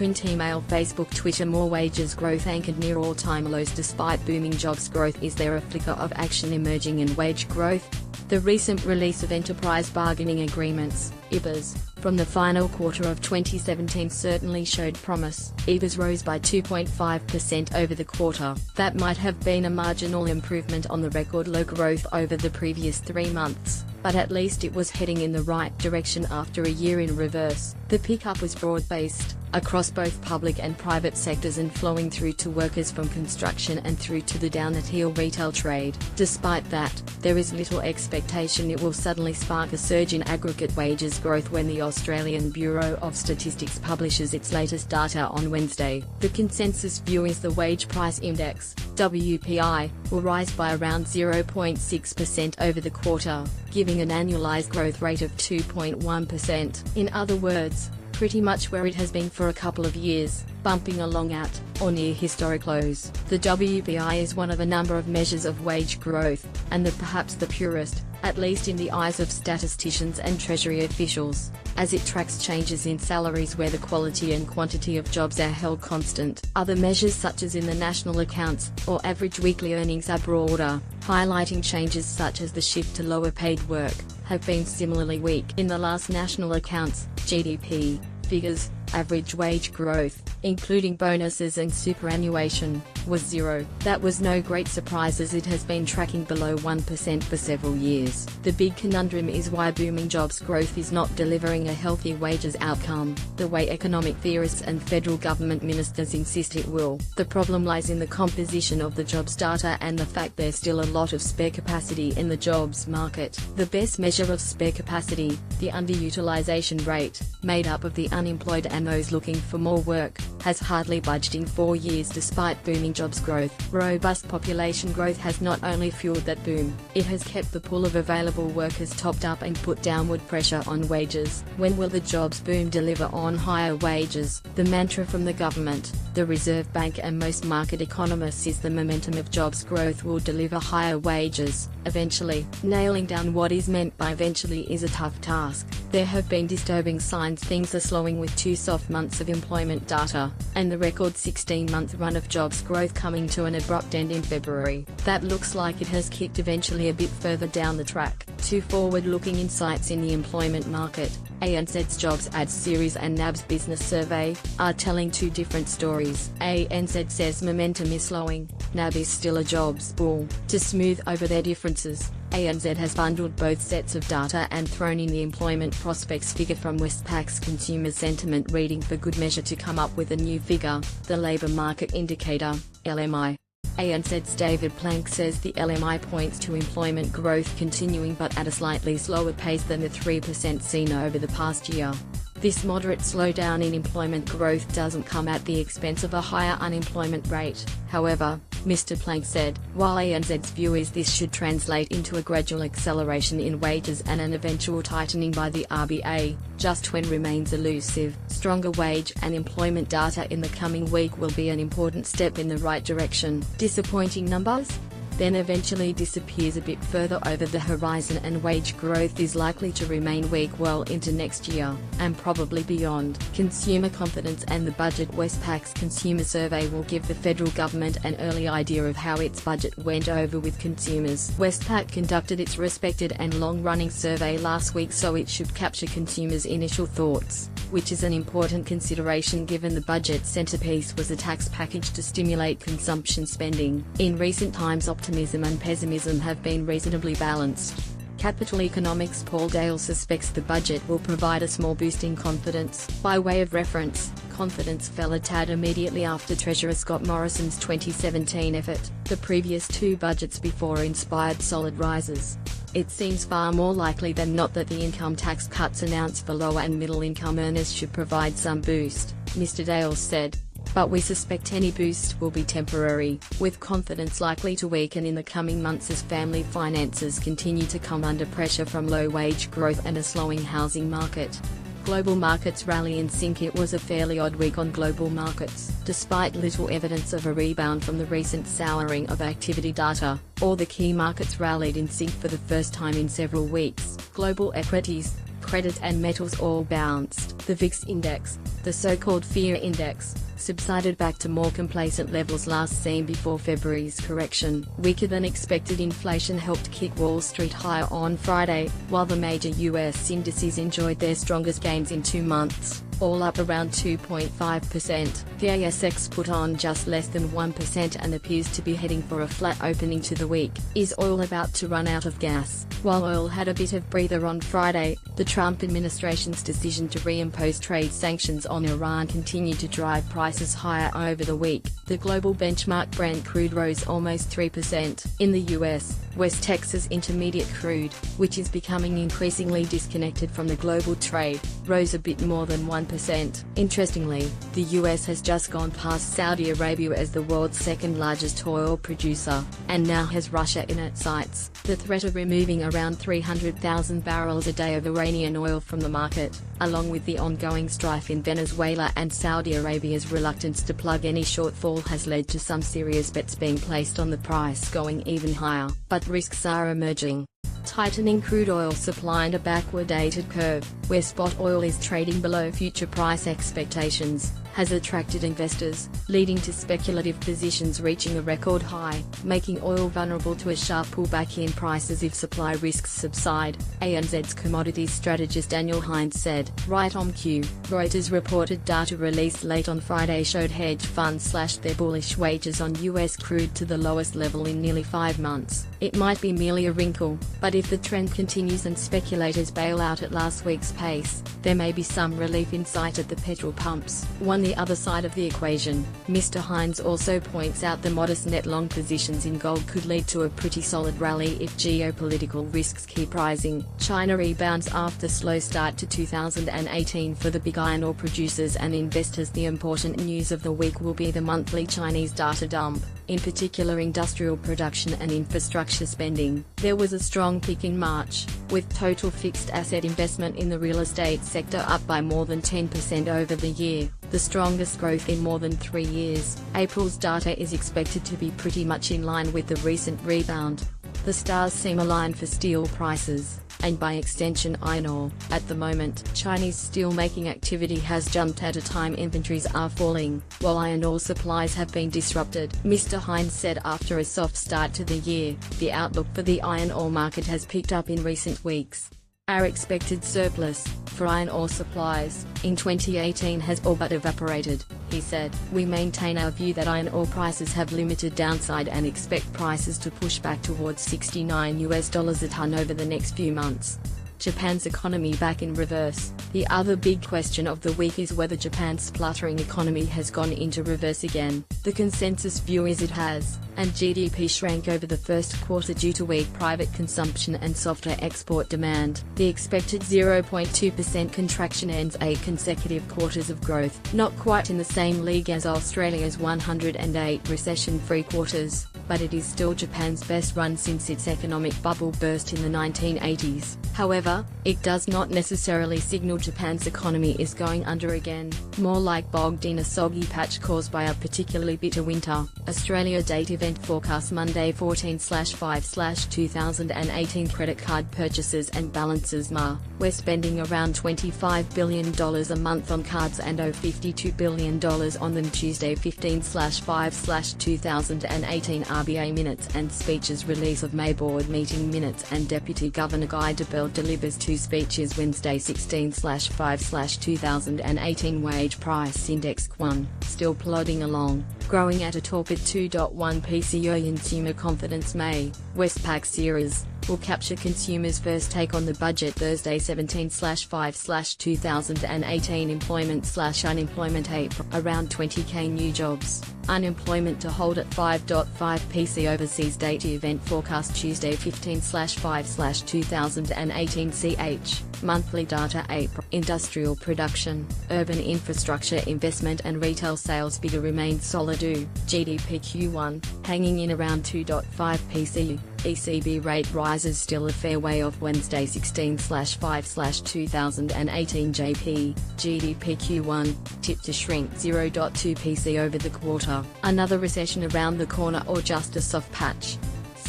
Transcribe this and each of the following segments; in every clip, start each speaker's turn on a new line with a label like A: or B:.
A: print, email, Facebook, Twitter. More wages growth anchored near all-time lows despite booming jobs growth. Is there a flicker of action emerging in wage growth? The recent release of Enterprise Bargaining Agreements, EBAs, from the final quarter of 2017 certainly showed promise. EBAs rose by 2.5% over the quarter. That might have been a marginal improvement on the record low growth over the previous 3 months, but at least it was heading in the right direction after a year in reverse. The pickup was broad-based, across both public and private sectors and flowing through to workers from construction and through to the down-at-heel retail trade. Despite that, there is little expectation it will suddenly spark a surge in aggregate wages growth when the Australian Bureau of Statistics publishes its latest data on Wednesday. The consensus view is the Wage Price Index, WPI, will rise by around 0.6% over the quarter, giving an annualized growth rate of 2.1%. In other words, pretty much where it has been for a couple of years, bumping along at, or near historic lows. The WPI is one of a number of measures of wage growth, and perhaps the purest, at least in the eyes of statisticians and Treasury officials, as it tracks changes in salaries where the quality and quantity of jobs are held constant. Other measures such as in the national accounts, or average weekly earnings, are broader, highlighting changes such as the shift to lower paid work, have been similarly weak. In the last national accounts, GDP figures, average wage growth, including bonuses and superannuation, was 0. That was no great surprise as it has been tracking below 1% for several years. The big conundrum is why booming jobs growth is not delivering a healthy wages outcome, the way economic theorists and federal government ministers insist it will. The problem lies in the composition of the jobs data and the fact there's still a lot of spare capacity in the jobs market. The best measure of spare capacity, the underutilization rate, made up of the unemployed and those looking for more work, has hardly budged in 4 years despite booming jobs growth. Robust population growth has not only fueled that boom, it has kept the pool of available workers topped up and put downward pressure on wages. When will the jobs boom deliver on higher wages? The mantra from the government, the Reserve Bank and most market economists is the momentum of jobs growth will deliver higher wages, eventually. Nailing down what is meant by eventually is a tough task. There have been disturbing signs things are slowing with 2 soft months of employment data, and the record 16-month run of jobs growth coming to an abrupt end in February. That looks like it has kicked eventually a bit further down the track. 2 forward-looking insights in the employment market, ANZ's Jobs Ads Series and NAB's Business Survey, are telling 2 different stories. ANZ says momentum is slowing, NAB is still a jobs bull. To smooth over their differences, ANZ has bundled both sets of data and thrown in the employment prospects figure from Westpac's consumer sentiment reading for good measure to come up with a new figure, the Labour Market Indicator, LMI. ANZ's David Plank says the LMI points to employment growth continuing but at a slightly slower pace than the 3% seen over the past year. This moderate slowdown in employment growth doesn't come at the expense of a higher unemployment rate, however, Mr. Plank said, while ANZ's view is this should translate into a gradual acceleration in wages and an eventual tightening by the RBA, just when remains elusive. Stronger wage and employment data in the coming week will be an important step in the right direction. Disappointing numbers? Then eventually disappears a bit further over the horizon and wage growth is likely to remain weak well into next year, and probably beyond. Consumer confidence and the budget. Westpac's consumer survey will give the federal government an early idea of how its budget went over with consumers. Westpac conducted its respected and long-running survey last week, so it should capture consumers' initial thoughts, which is an important consideration given the budget centerpiece was a tax package to stimulate consumption spending. In recent times, optimism and pessimism have been reasonably balanced. Capital Economics' Paul Dale suspects the budget will provide a small boost in confidence. By way of reference, confidence fell a tad immediately after Treasurer Scott Morrison's 2017 effort. The previous 2 budgets before inspired solid rises. It seems far more likely than not that the income tax cuts announced for lower and middle income earners should provide some boost, Mr. Dale said. But we suspect any boost will be temporary, with confidence likely to weaken in the coming months as family finances continue to come under pressure from low wage growth and a slowing housing market. Global markets rally in sync. It was a fairly odd week on global markets. Despite little evidence of a rebound from the recent souring of activity data, all the key markets rallied in sync for the first time in several weeks. Global equities, Credit and metals all bounced. The VIX index, the so-called fear index, subsided back to more complacent levels last seen before February's correction. Weaker than expected inflation helped kick Wall Street higher on Friday, while the major US indices enjoyed their strongest gains in 2 months, all up around 2.5%. The ASX put on just less than 1% and appears to be heading for a flat opening to the week. Is oil about to run out of gas? While oil had a bit of breather on Friday, the Trump administration's decision to reimpose trade sanctions on Iran continued to drive prices higher over the week. The global benchmark Brent crude rose almost 3%. In the US, West Texas Intermediate crude, which is becoming increasingly disconnected from the global trade, rose a bit more than 1%. Interestingly, the US has just gone past Saudi Arabia as the world's second largest oil producer, and now has Russia in its sights. The threat of removing around 300,000 barrels a day of Iranian oil from the market, along with the ongoing strife in Venezuela and Saudi Arabia's reluctance to plug any shortfall, has led to some serious bets being placed on the price going even higher. But risks are emerging. Tightening crude oil supply and a backward-dated curve, where spot oil is trading below future price expectations, has attracted investors, leading to speculative positions reaching a record high, making oil vulnerable to a sharp pullback in prices if supply risks subside, ANZ's commodities strategist Daniel Hines said. Right on cue, Reuters reported data released late on Friday showed hedge funds slashed their bullish wagers on US crude to the lowest level in nearly 5 months. It might be merely a wrinkle, but if the trend continues and speculators bail out at last week's pace, there may be some relief in sight at the petrol pumps. On the other side of the equation, Mr. Hines also points out the modest net long positions in gold could lead to a pretty solid rally if geopolitical risks keep rising. China rebounds after slow start to 2018 for the big iron ore producers and investors. The important news of the week will be the monthly Chinese data dump, in particular industrial production and infrastructure spending. There was a strong peak in March, with total fixed asset investment in the real estate sector up by more than 10% over the year, the strongest growth in more than 3 years. April's data is expected to be pretty much in line with the recent rebound. The stars seem aligned for steel prices, and by extension iron ore. At the moment, Chinese steel-making activity has jumped at a time inventories are falling, while iron ore supplies have been disrupted. Mr. Hines said after a soft start to the year, the outlook for the iron ore market has picked up in recent weeks. Our expected surplus for iron ore supplies in 2018 has all but evaporated, he said. We maintain our view that iron ore prices have limited downside and expect prices to push back towards $69 a ton over the next few months. Japan's economy back in reverse. The other big question of the week is whether Japan's spluttering economy has gone into reverse again. The consensus view is it has, and GDP shrank over the first quarter due to weak private consumption and softer export demand. The expected 0.2% contraction ends 8 consecutive quarters of growth, not quite in the same league as Australia's 108 recession-free quarters, but it is still Japan's best run since its economic bubble burst in the 1980s. However, it does not necessarily signal Japan's economy is going under again, more like bogged in a soggy patch caused by a particularly bitter winter. Australia Date Event forecast Monday 14/5/2018 credit card purchases and balances Ma. We're spending around $25 billion a month on cards and owe $52 billion on them. Tuesday 15/5/2018 RBA minutes and speeches. Release of May board meeting minutes and Deputy Governor Guy Debelle delivers 2 speeches. Wednesday 16/5/2018 wage price index QUAN, still plodding along, growing at a torpid 2.1 PCE. Consumer confidence May, Westpac series, will capture consumers' first take on the budget. Thursday 17/5/2018 employment/unemployment April, around 20k new jobs. Unemployment to hold at 5.5 PC. Overseas data event forecast Tuesday 15/5/2018 CH, monthly data April. Industrial production, urban infrastructure investment and retail sales figure remained solid. GDP Q1, hanging in around 2.5 PC. ECB rate rises still a fair way off. Wednesday 16/5/2018 JP, GDP Q1, tipped to shrink 0.2 PC over the quarter. Another recession around the corner or just a soft patch?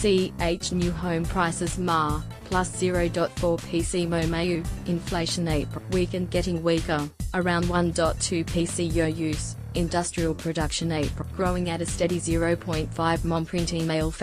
A: CH new home prices Ma, plus 0.4 PCMOMAU, inflation April weakened getting weaker, around 1.2 PCU use, industrial production April growing at a steady 0.5 mom print email face